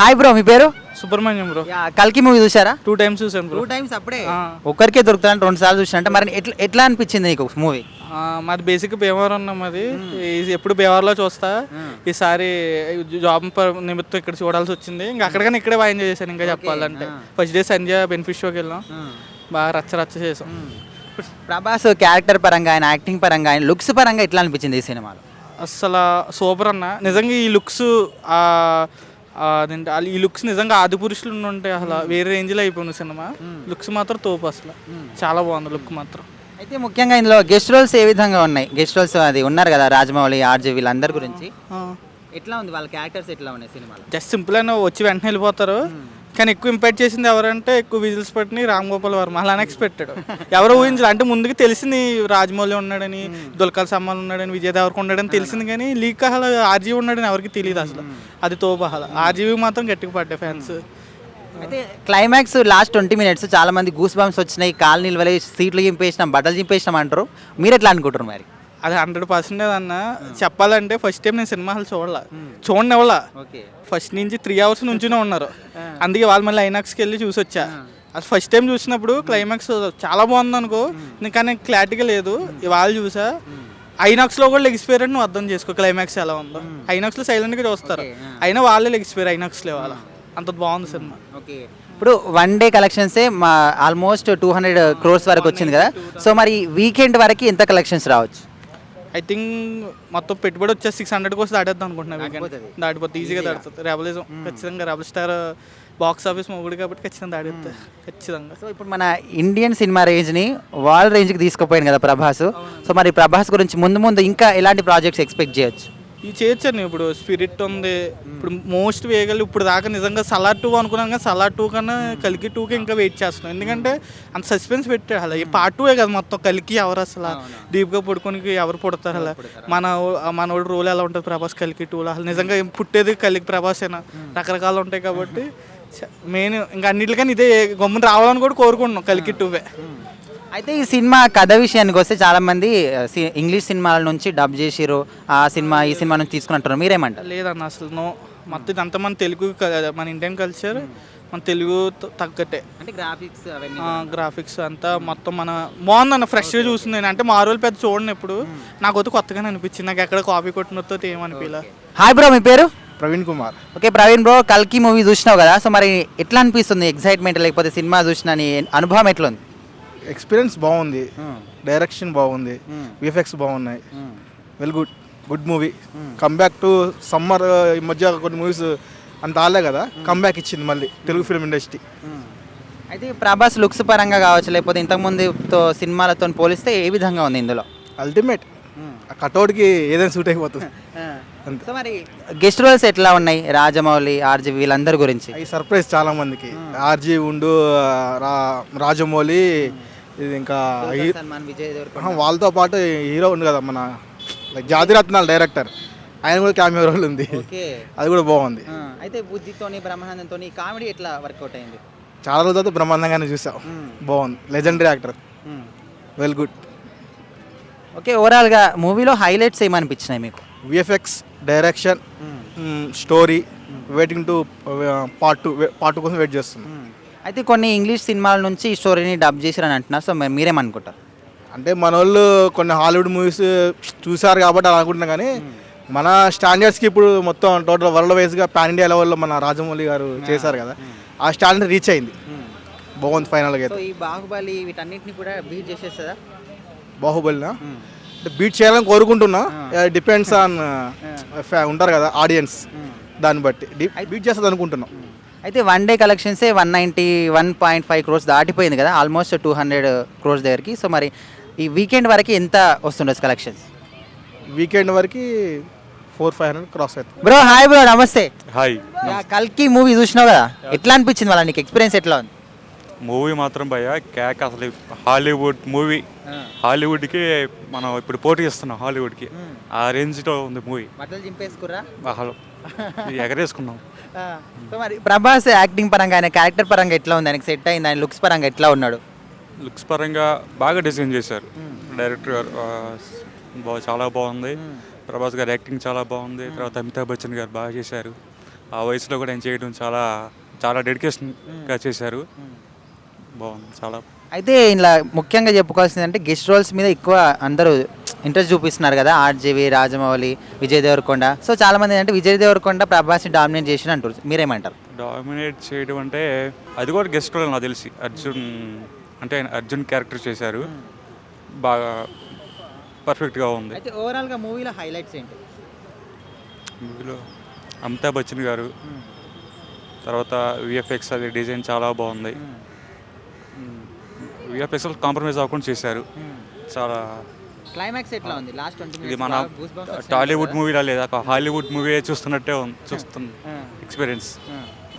Hi bro, మీ పేరు? Subrahmanyam bro. కల్కి movie చూసారా? 2 times చూసాను బ్రో. 2 times అప్పుడే ఒక్కరికే దొరుకుతాను 2 సార్లు చూసినంటే మరి ఎట్లా అనిపించింది నీకు మూవీ? మాది బేసిక్ భీమవరం ఉన్నాం. అది ఎప్పుడు భీమవరంలో చూస్తా. ఈసారి జాబ్ నిమిత్తం ఇక్కడ చూడాల్సి వచ్చింది. ఇంకా అక్కడికన్నా ఇక్కడే బాగా ఎంజాయ్ చేశాను. ఇంకా చెప్పాలంటే ఫస్ట్ డే సంధ్య బెనిఫిట్ షోకి వెళ్ళాం, బాగా రచ్చ చేసాం. ప్రభాస్ క్యారెక్టర్ పరంగా, ఆయన యాక్టింగ్ పరంగా, ఆయన లుక్స్ పరంగా ఎట్లా అనిపించింది ఈ సినిమాలో? అసలు సూపర్ అన్న. నిజంగా ఈ లుక్స్ అదేంటి ఈ లుక్స్ నిజంగా ఆది పురుషులు ఉంటాయి. అసలు వేరే రేంజ్లో అయిపోయింది సినిమా. లుక్స్ మాత్రం తోపు, అసలు చాలా బాగుంది లుక్ మాత్రం. అయితే ముఖ్యంగా ఇందులో గెస్ట్ రోల్స్ ఏ విధంగా ఉన్నాయి? గెస్ట్ రోల్స్ అది ఉన్నారు కదా, రాజమౌళి, ఆర్జే, వీళ్ళందరి గురించి ఎట్లా ఉంది? వాళ్ళ క్యారెక్టర్స్ ఎట్లా ఉన్నాయి సినిమాలో? జస్ట్ సింపుల్ అయినా వచ్చి వెంటనే వెళ్ళిపోతారు. కానీ ఎక్కువ ఇంపాక్ట్ చేసింది ఎవరంటే, ఎక్కువ విజిల్స్ పట్టిన రామ్ గోపాల్ వర్మ. అలా అన్ఎక్స్పెక్టెడ్, ఎవరో ఊహించాలి. అంటే ముందుకు తెలిసింది రాజమౌళి ఉన్నాడని, దుల్కర్ సల్మాన్ ఉన్నాడని, విజయ్ దేవరకొండ ఉన్నాడని తెలిసింది. కానీ లీక్ అసలు ఆర్జీవి ఉన్నాడని ఎవరికి తెలియదు అసలు. అది తోపు. అసలు ఆర్జీవి మాత్రం గట్టిగా పడ్డాయి ఫ్యాన్స్. అయితే క్లైమాక్స్ లాస్ట్ 20 minutes చాలా మంది గూస్ బంప్స్ వచ్చినాయి, కాలు నిల్వలే, సీట్లు చింపేసినాం, బట్టలు చింపేసినాం అంటారు. మీరు ఎట్లా అనుకుంటారు మరి? అది 100% అన్న. చెప్పాలంటే ఫస్ట్ టైం నేను సినిమా హాల్ చూడండి ఎవలా ఫస్ట్ నుంచి 3 hours నుంచినే ఉన్నారు. అందుకే వాళ్ళు మళ్ళీ ఐనాక్స్కి వెళ్ళి చూసి వచ్చా. అది ఫస్ట్ టైం చూసినప్పుడు క్లైమాక్స్ చాలా బాగుంది అనుకో, కానీ క్లారిటీగా లేదు. ఇవాళ చూసా ఐనాక్స్లో కూడా లెగిసిపోయారని నువ్వు అర్థం చేసుకో. క్లైమాక్స్ ఎలా ఉందో ఐనాక్స్లో సైలెంట్గా చూస్తారు, అయినా వాళ్ళే లెగిసిపోయారు ఐనాక్స్లో. వాళ్ళ అంత బాగుంది సినిమా. ఇప్పుడు 1 day కలెక్షన్సే మా ఆల్మోస్ట్ 200 crores వరకు వచ్చింది కదా. సో మరి వీకెండ్ వరకు ఎంత కలెక్షన్స్ రావచ్చు? ఐ థింక్ మొత్తం పెట్టుబడి వచ్చేసి 600 కోసం దాటేద్దాం అనుకుంటున్నా. దాటిపోతే ఈజీగా దాటుతుంది. రెబలిజం ఖచ్చితంగా, రెబల్ స్టార్ బాక్స్ ఆఫీస్ మొగుడు కాబట్టి ఖచ్చితంగా దాడిస్తుంది ఖచ్చితంగా. సో ఇప్పుడు మన ఇండియన్ సినిమా రేంజ్ని వరల్డ్ రేంజ్కి తీసుకుపోయింది కదా ప్రభాస్. సో మరి ప్రభాస్ గురించి ముందు ఇంకా ఎలాంటి ప్రాజెక్ట్స్ ఎక్స్పెక్ట్ చేయొచ్చు? ఇవి చేయొచ్చండి. ఇప్పుడు స్పిరిట్ ఉంది, ఇప్పుడు మోస్ట్ వేయగలి. ఇప్పుడు దాకా నిజంగా సలార్ 2 అనుకున్నాను, కానీ సలార్ 2 కన్నా కల్కి 2కి ఇంకా వెయిట్ చేస్తున్నాం. ఎందుకంటే అంత సస్పెన్స్ పెట్టాడు. అలా ఈ పార్ట్ 2 కదా మొత్తం. కల్కి ఎవరు అసలు డీప్గా పడుకోనికి ఎవరు పుడతారు? అలా మనోడు రోల్ ఎలా ఉంటుంది ప్రభాస్ కల్కి 2లో? అసలు నిజంగా పుట్టేది కల్కి ప్రభాస్ అయినా రకరకాలు ఉంటాయి కాబట్టి మెయిన్ ఇంకా అన్నిటికన్నా ఇదే గమ్మున రావాలని కూడా కోరుకుంటున్నాం, కల్కి 2వే. అయితే ఈ సినిమా కథ విషయానికి వస్తే చాలామంది ఇంగ్లీష్ సినిమాల నుంచి డబ్ చేసిరు, ఆ సినిమా ఈ సినిమా నుంచి తీసుకున్నట్టు, మీరేమంటారు? లేదన్న, అసలు నో. మొత్తం ఇదంతా మన తెలుగు, మన ఇండియన్ కల్చర్, మన తెలుగు తగ్గట్టే. అంటే గ్రాఫిక్స్ అంతా మొత్తం మన బాగుందన్న. ఫ్రెష్గా చూసింది నేను. అంటే మారువేలు పెద్ద చూడండి ఎప్పుడు. నాకు వద్దు కొత్తగానే అనిపించింది. నాకు ఎక్కడ కాపీ కొట్టినతో ఏమనిపించలే. హాయ్ బ్రో, మీ పేరు? ప్రవీణ్ కుమార్. ఓకే ప్రవీణ్ బ్రో, కల్కి మూవీ చూసినావు కదా. సో మరి ఎట్లా అనిపిస్తుంది? ఎక్సైట్మెంట్ లేకపోతే సినిమా చూసిన అనుభవం ఎట్లా ఉంది? ఎక్స్పీరియన్స్ బాగుంది, డైరెక్షన్ బాగుంది, విఎఫ్ఎక్స్ బాగున్నాయి. Well good movie. Comeback to summer. ఈ మధ్య కొన్ని మూవీస్ అంత ఆలే కదా, కమ్బ్యాక్ ఇచ్చింది మళ్ళీ తెలుగు ఫిల్మ్ ఇండస్ట్రీ. అయితే ప్రభాస్ లుక్స్ పరంగా కావచ్చు, లేకపోతే ఇంతకుముందుతో సినిమాలతో పోలిస్తే ఏ విధంగా ఉంది ఇందులో? అల్టిమేట్. కటౌట్కి ఏదైనా సూట్ అయిపోతుంది. సో మరి గెస్ట్ రోల్స్ ఎట్లా ఉన్నాయి? రాజమౌళి, ఆర్జీ, వీళ్ళందరి గురించి ఈ సర్ప్రైజ్ చాలా మందికి. ఆర్జీ ఉండు, రాజమౌళి, ఇది ఇంకా సల్మాన్, విజయ్ దేవరకొండ, వాళ్ళతో పాటు హీరో ఉంది కదా మన జాతిరత్నాల డైరెక్టర్, ఆయన కూడా క్యామియో రోల్ ఉంది. అది కూడా బాగుంది. అయితే బుద్ధితోని, బ్రహ్మానందంతోని కామెడీ ఎట్లా వర్కౌట్ అయింది? చాలా రోజులతో బ్రహ్మాండంగానే చూసాం. బాగుంది. Legendary actor. Well good. Okay, ఓవరాల్గా మూవీలో హైలైట్స్ ఏమనిపించినాయి మీకు? VFX, direction, story. Waiting to part 2 కోసం వెయిట్ చేస్తున్నాం. అయితే కొన్ని ఇంగ్లీష్ సినిమాల నుంచి ఈ స్టోరీని డబ్ చేశారని అంటున్నారు. సో మీరేమనుకుంటారు? అంటే మన వాళ్ళు కొన్ని హాలీవుడ్ మూవీస్ చూసారు కాబట్టి అలా అనుకుంటున్నా, కానీ మన స్టాండర్డ్స్కి ఇప్పుడు మొత్తం టోటల్ వరల్డ్ వైజ్గా పాన్ ఇండియా లెవెల్లో మన రాజమౌళి గారు చేశారు కదా, ఆ స్టాండర్డ్ రీచ్ అయింది. బాగుంది ఫైనల్గా. అయితే ఈ బాహుబలి వీటన్నిటిని కూడా బీట్ చేసేస్తుందా? బాహుబలినా బీట్ చేయాలని కోరుకుంటున్నా. డిపెండ్స్ ఆన్ ఉంటారు కదా ఆడియన్స్, దాన్ని బట్టి బీట్ చేస్తుంది అనుకుంటున్నాం. అయితే 1 day కలెక్షన్సే 191.5 crores దాటిపోయింది కదా, ఆల్మోస్ట్ 200 crores దగ్గరికి. సో మరి ఈ వీకెండ్ వరకు ఎంత వస్తుండొచ్చు కలెక్షన్స్? వీకెండ్ వరకు 400-500 క్రాస్ అవుతుంది. బ్రో హాయ్ బ్రో, నమస్తే. హాయ్. కల్కి మూవీ చూసినావు కదా, ఎట్లా అనిపించింది? వాళ్ళ నీకు ఎక్స్పీరియన్స్ ఎట్లా ఉంది? మూవీ మాత్రం భయ్యా కేక్. అసలు హాలీవుడ్ మూవీ. హాలీవుడ్కి మనం ఇప్పుడు పోటీ ఇస్తున్నాం. హాలీవుడ్కి ఆ రేంజ్లో ఉంది మూవీ. బట్టలు చింపేసుకురా అసలు ఎగరేసుకున్నాం. సో మరి ప్రభాస్ యాక్టింగ్ పరంగా, ఆయన క్యారెక్టర్ పరంగా ఎట్లా ఉంది? ఆయనకి సెట్ అయింది? ఆయన లుక్స్ పరంగా ఎట్లా ఉన్నాడు? లుక్స్ పరంగా బాగా డిజైన్ చేశారు డైరెక్టర్ గారు. చాలా బాగుంది. ప్రభాస్ గారు యాక్టింగ్ చాలా బాగుంది. తర్వాత అమితాబ్ బచ్చన్ గారు బాగా చేశారు. ఆ వయసులో కూడా ఆయన చేయడం చాలా చాలా డెడికేషన్గా చేశారు. బాగుంది చాలా. అయితే ఇలా ముఖ్యంగా చెప్పుకోవాల్సింది అంటే గెస్ట్ రోల్స్ మీద ఎక్కువ అందరూ ఇంట్రెస్ట్ చూపిస్తున్నారు కదా, ఆర్జీవి, రాజమౌళి, విజయ్ దేవరకొండ. సో చాలామంది అంటే విజయ్ దేవరకొండ ప్రభాస్ని డామినేట్ చేసిన అంటారు, మీరేమంటారు? డామినేట్ చేయడం అంటే అది కూడా గెస్ట్ రోల్ నాకు తెలిసి అర్జున్ అంటే ఆయన అర్జున్ క్యారెక్టర్ చేశారు, బాగా పర్ఫెక్ట్గా ఉంది. అయితే ఓవరాల్గా మూవీలో హైలైట్స్ ఏంటి? మూవీలో అమితాబ్ బచ్చన్ గారు, తర్వాత విఎఫ్ఎక్స్ అది డిజైన్ చాలా బాగుంది. విఎఫ్ఎక్స్ కాంప్రమైజ్ అవ్వకుండా చేశారు. చాలా క్లైమాక్స్ ఎట్లా ఉంది? లాస్ట్ 20 ఇది minutes మన బాగా goosebumps వచ్చాయి. టాలీవుడ్ మూవీలా లేదా ఒక హాలీవుడ్ మూవీ చూస్తున్నట్టే చూస్తుంది ఎక్స్పీరియన్స్.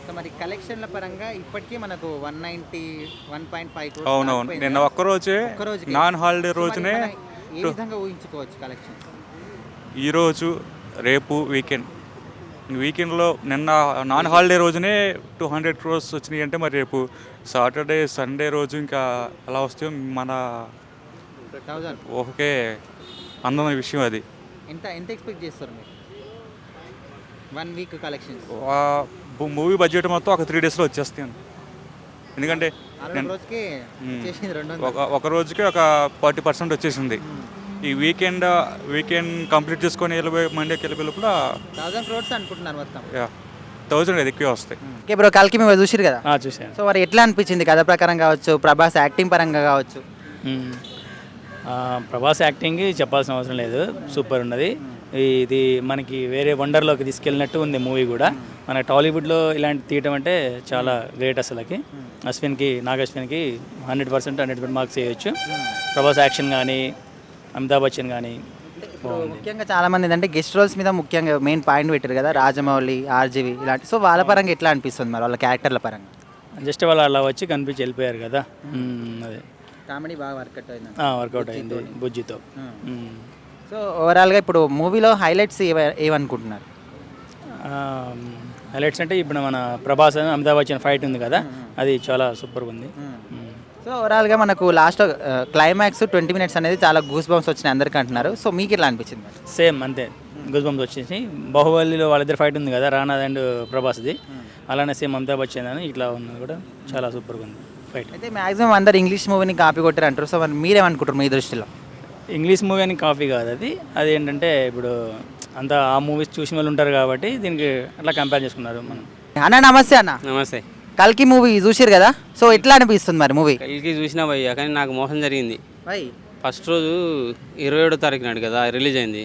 సో మరి కలెక్షన్ల పరంగా ఇప్పటికీ మనకు 191.5 crores అవునవును. దాటిపోయింది నిన్న కదా? ఒక్కరోజే ఒక్కరోజుకే. నాన్ హాలిడే సో మరి రోజునే మనం ఏ విధంగా ఊహించుకోవచ్చు కలెక్షన్? ఈరోజు రేపు వీకెండ్లో నిన్న నాన్ హాలిడే రోజునే 200 crores వచ్చినాయి అంటే మరి రేపు సాటర్డే సండే రోజు ఇంకా అలా వస్తే మన 1000 ఓకే అందమైన విషయం అది. ఎంత ఎంత ఎక్స్పెక్ట్ చేస్తారు మీరు 1 week కలెక్షన్స్? మూవీ బడ్జెట్ మొత్తం ఒక 3 daysలో వచ్చేస్తాను. ఎందుకంటే రోజుకి చేసింది 200. ఒక రోజుకి ఒక 40% వచ్చేసింది. ఈ వీకెండ్ కంప్లీట్ చేసుకొని వెళ్ళిపోయి మండేకి వెళ్ళిపోయి లోపల 1000 crores అనుకుంటున్నారు మొత్తం. 1000 అది ఎక్కువ వస్తాయి. ఓకే బ్రో, కల్కి మేము చూసిరు కదా? చూసాను. సో మరి ఎట్లా అనిపించింది కథ ప్రకారం కావచ్చు, ప్రభాస్ యాక్టింగ్ పరంగా కావచ్చు? ప్రభాస్ యాక్టింగ్ చెప్పాల్సిన అవసరం లేదు, సూపర్ ఉన్నది. ఇది మనకి వేరే వండర్లోకి తీసుకెళ్ళినట్టు ఉంది మూవీ కూడా. మన టాలీవుడ్లో ఇలాంటి తీయటం అంటే చాలా గ్రేట్ అసలుకి. నాగశ్విన్కి 100% 100 మార్క్స్ చేయొచ్చు. ప్రభాస్ యాక్షన్ కానీ, అమితాబ్ బచ్చన్ కానీ ముఖ్యంగా చాలా మంది ఏంటంటే గెస్ట్ రోల్స్ మీద ముఖ్యంగా మెయిన్ పాయింట్ పెట్టారు కదా, రాజమౌళి, ఆర్జీవి ఇలాంటి. సో వాళ్ళ పరంగా ఎట్లా అనిపిస్తుంది మరి వాళ్ళ క్యారెక్టర్ల పరంగా? జస్ట్ వాళ్ళు అలా వచ్చి కనిపించి వెళ్ళిపోయారు కదా, అదే కామెడీ బాగా వర్కౌట్ అయింది. వర్కౌట్ అయింది బుజ్జితో. సో ఓవరాల్గా ఇప్పుడు మూవీలో హైలైట్స్ ఏమనుకుంటున్నారు? హైలైట్స్ అంటే ఇప్పుడు మన ప్రభాస్ అమితాబ్ బచ్చన్ ఫైట్ ఉంది కదా, అది చాలా సూపర్గా ఉంది. సో ఓవరాల్గా మనకు లాస్ట్ క్లైమాక్స్ 20 minutes అనేది చాలా గూస్ బంప్స్ వచ్చినాయి అందరికీ అంటున్నారు. సో మీకు ఎట్లా అనిపించింది? సేమ్ అంతే, గూస్ బంప్స్ వచ్చేసి. బాహుబలిలో వాళ్ళిద్దరు ఫైట్ ఉంది కదా, రానా అండ్ ప్రభాస్ది, అలానే సేమ్ అమితాబ్ బచ్చన్ అని ఇట్లా ఉన్నది కూడా చాలా సూపర్గా ఉంది ఫైట్. అయితే మ్యాక్సిమం అందరు ఇంగ్లీష్ మూవీని కాపీ కొట్టారు అంటారు. సో మరి మీరేమనుకుంటారు మీ దృష్టిలో? ఇంగ్లీష్ మూవీ అని కాపీ కాదు అది ఏంటంటే ఇప్పుడు అంతా ఆ మూవీస్ చూసిన వాళ్ళు ఉంటారు కాబట్టి దీనికి అట్లా కంపేర్ చేసుకున్నారు. మనం అన్న నమస్తే. అన్న నమస్తే. కల్కి మూవీ చూసిరు కదా, సో ఎట్లా అనిపిస్తుంది మరి మూవీ? కల్కి చూసినా భయ్యా, కానీ నాకు మోసం జరిగింది. బై ఫస్ట్ రోజు 27వ తారీఖు నాడు కదా రిలీజ్ అయింది.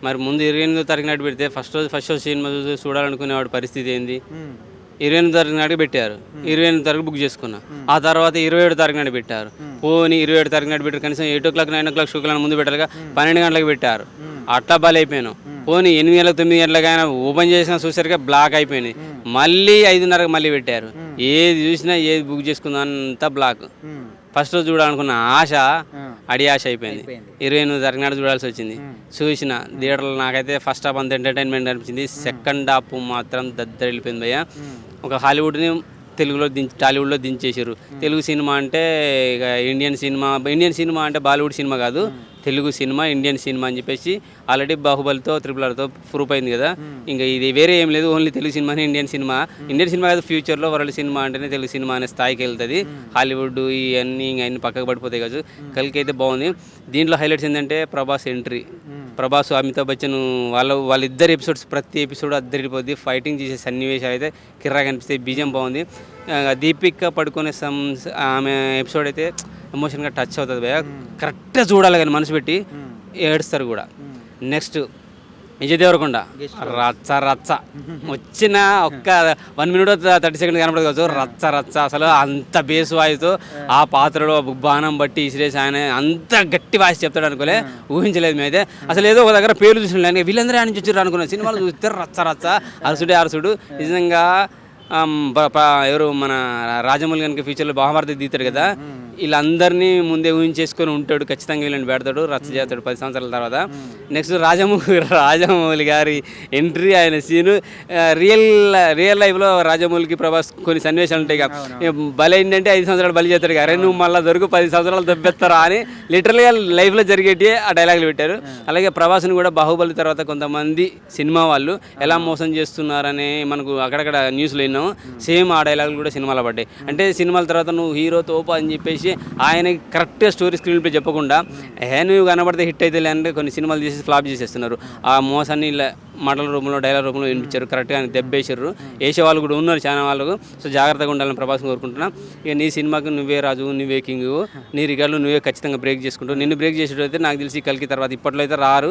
మరి ముందు 28వ తారీఖు నాడు పెడితే ఫస్ట్ షో సినిమా చూడాలనుకునేవాడు పరిస్థితి ఏంది? 28వ తారీఖు నాడు పెట్టారు, 28వ తారీఖు బుక్ చేసుకున్నా. ఆ తర్వాత 27వ తారీఖు నాడు పెట్టారు. పోనీ 27వ తారీఖు నాడు పెట్టారు, కనీసం 8 o'clock 9 o'clock షోకి ముందు పెట్టాలిగా, 12 గంటలకు పెట్టారు. అట్లా బలైపోయాను. పోనీ 8 గంటలకు 9 గంటలకైనా ఓపెన్ చేసినా చూసరికి బ్లాక్ అయిపోయింది. మళ్ళీ 5:30కు మళ్ళీ పెట్టారు. ఏది చూసినా ఏది బుక్ చేసుకుందాం అంతా బ్లాక్. ఫస్ట్ రోజు చూడాలనుకున్న ఆశ అడి ఆశ అయిపోయింది. 28వ తారీఖు నాడు చూడాల్సి వచ్చింది. చూసిన థియేటర్లో నాకైతే ఫస్ట్ హాఫ్ అంత ఎంటర్టైన్మెంట్ అనిపించింది, సెకండ్ హాఫ్ మాత్రం దద్దర వెళ్ళిపోయింది భయ్య. ఒక హాలీవుడ్ని తెలుగులో టాలీవుడ్లో దించేసారు. తెలుగు సినిమా అంటే ఇక ఇండియన్ సినిమా అంటే బాలీవుడ్ సినిమా కాదు, తెలుగు సినిమా, ఇండియన్ సినిమా అని చెప్పేసి ఆల్రెడీ బాహుబలితో RRRతో ప్రూఫ్ అయింది కదా. ఇంకా ఇది వేరే ఏం లేదు, ఓన్లీ తెలుగు సినిమానే ఇండియన్ సినిమా కాదు, ఫ్యూచర్లో వరల్డ్ సినిమా అంటేనే తెలుగు సినిమా అనే స్థాయికి వెళ్తుంది. హాలీవుడ్ ఇవన్నీ అన్ని పక్కకు పడిపోతాయి కదా. కల్కి అయితే బాగుంది. దీంట్లో హైలైట్స్ ఏంటంటే ప్రభాస్ ఎంట్రీ. ప్రభాస్, అమితాబ్ బచ్చన్ వాళ్ళిద్దరు ఎపిసోడ్స్, ప్రతి ఎపిసోడ్ అద్దరిపోద్ది. ఫైటింగ్ చేసే సన్నివేశాలు అయితే కిర్రా కనిపిస్తాయి. బీజం బాగుంది. దీపిక పడుకునే ఆమె ఎపిసోడ్ అయితే ఎమోషన్గా టచ్ అవుతుంది భయ్య. కరెక్ట్గా చూడాలి కానీ మనసు పెట్టి ఏడుస్తారు కూడా. నెక్స్ట్ విజయ్ దేవరకొండ రచ్చ వచ్చిన ఒక్క 1 minute 30 seconds కనపడదు కావచ్చు, రచ్చ అసలు అంత బేస్ వాయిస్తో ఆ పాత్రలో బాణం బట్టి ఇసిరేసి ఆయన అంత గట్టి వాయిస్ చెప్తాడు అనుకోలే, ఊహించలేదు మేమైతే. అసలు ఏదో ఒక దగ్గర పేర్లు చూసిన వీళ్ళందరూ ఆయన నుంచి వచ్చారు అనుకున్నాను. సినిమాలు చూస్తే రచ్చ అరసుడు నిజంగా ఎవరు మన రాజమౌళి కనుక ఫ్యూచర్లో మహాభారత తీస్తాడు కదా, వీళ్ళందరినీ ముందే ఊహించేసుకొని ఉంటాడు, ఖచ్చితంగా వీళ్ళని పెడతాడు, రచ్చ చేస్తాడు 10 సంవత్సరాల తర్వాత. నెక్స్ట్ రాజమౌళి గారి ఎంట్రీ, ఆయన సీను రియల్ లైఫ్లో రాజమౌళికి ప్రభాస్ కొన్ని సన్నివేశాలు ఉంటాయి కదా, బలి ఏంటంటే 5 సంవత్సరాలు బలి చేస్తాడు, అరే నువ్వు మళ్ళీ దొరికి 10 సంవత్సరాలు దెబ్బెత్తారా అని లిటరల్గా లైఫ్లో జరిగేటి ఆ డైలాగులు పెట్టారు. అలాగే ప్రభాస్ని కూడా బాహుబలి తర్వాత కొంతమంది సినిమా వాళ్ళు ఎలా మోసం చేస్తున్నారని మనకు అక్కడక్కడ న్యూస్లో విన్నాము. సేమ్ ఆ డైలాగులు కూడా సినిమాలో పడ్డాయి. అంటే సినిమాల తర్వాత నువ్వు హీరో తోపా అని చెప్పేసి ఆయన కరెక్ట్గా స్టోరీ స్క్రీన్ ప్లే చెప్పకుండా నువ్వు కనబడితే హిట్ అయితే లేదంటే కొన్ని సినిమాలు చేసి ఫ్లాప్ చేసేస్తున్నారు. ఆ మోసాన్ని మాటల రూపంలో డైలాగ్ రూపంలో వినిపించారు, కరెక్ట్గా దెబ్బేసారు, వేసే వాళ్ళు కూడా ఉన్నారు చాలా వాళ్ళకు. సో జాగ్రత్తగా ఉండాలని ప్రభాస్ని కోరుకుంటున్నా. ఇక నీ సినిమాకి నువ్వే రాజు, నువ్వే కింగ్, నీ రికార్డులు నువ్వే ఖచ్చితంగా బ్రేక్ చేసుకుంటావు. నిన్ను బ్రేక్ చేసేటైతే నాకు తెలిసి కలికి తర్వాత ఇప్పట్లో అయితే రారు.